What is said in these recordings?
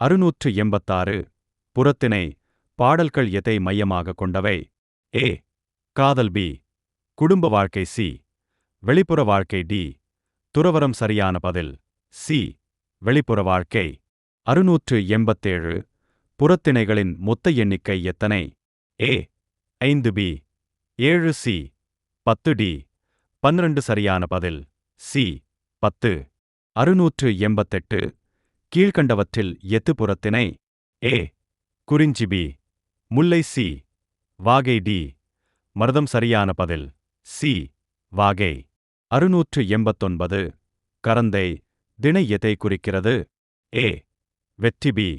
686 புறத்திணை பாடல்கள் எதை மையமாக கொண்டவை? ஏ. காதல். பி. குடும்ப வாழ்க்கை. சி. வெளிப்புற வாழ்க்கை. டி. துறவறம். சரியான பதில் சி. வெளிப்புற வாழ்க்கை. 687 புறத்திணைகளின் மொத்த எண்ணிக்கை எத்தனை? ஏ. 5. பி. 7. சி. 10. டி. 12. சரியான பதில் சி. 10. 688 கீழ்க்கண்டவற்றில் எது புறத்திணை? ஏ. குறிஞ்சி. பி. முல்லை. சி. வாகை. டி. மருதம். சரியான பதில் சி. வாகை. 689 கரந்தை திணை எதை குறிக்கிறது? ஏ. வெற்றி. பி.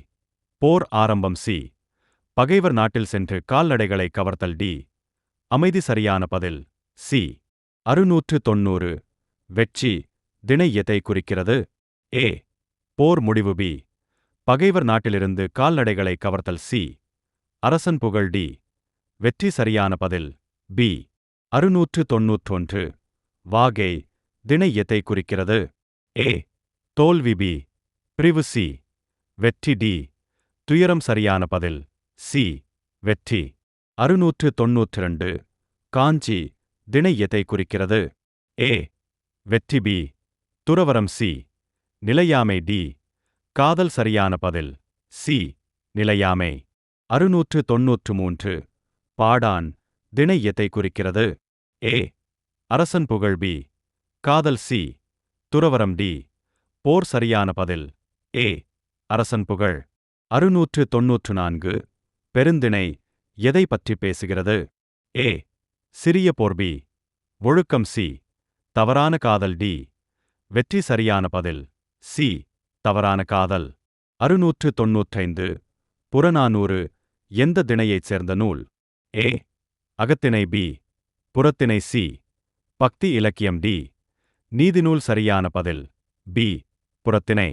போர் ஆரம்பம். சி. பகைவர் நாட்டில் சென்று கால்நடைகளை கவர்த்தல். டி. அமைதி. சரியான பதில் சி. 690 வெற்றி திணை எதை குறிக்கிறது? ஏ. போர் முடிவு. பி. பகைவர் நாட்டிலிருந்து கால்நடைகளை கவர்த்தல். சி. அரசன் புகழ். டி. வெற்றி. சரியான பதில் பி. 691 வாகை திணை எதை குறிக்கிறது? ஏ. தோல்வி. பி. பிரிவு. சி. வெற்றி. டி. துயரம். சரியான பதில் சி. வெற்றி. 692 காஞ்சி திணை எதை குறிக்கிறது? ஏ. வெற்றி. பி. துறவறம். சி. நிலையாமை. டி. காதல். சரியான பதில் சி. நிலையாமை. 693 பாடான் திணை எதை குறிக்கிறது? ஏ. அரசன் புகழ். பி. காதல். சி. துறவறம். டி. போர். சரியான பதில் ஏ. அரசன் புகழ். 694 பெருந்திணை எதை பற்றி பேசுகிறது? ஏ. சிறிய போர். பி. ஒழுக்கம். சி. தவறான காதல். டி. வெற்றி. சரியான பதில் சி. தவறான காதல். 695 புறநானூறு எந்த திணையைச் சேர்ந்த நூல்? ஏ. அகத்திணை. பி. புறத்திணை. சி. பக்தி இலக்கியம். டி. நீதிநூல். சரியான பதில் பி. புறத்திணை.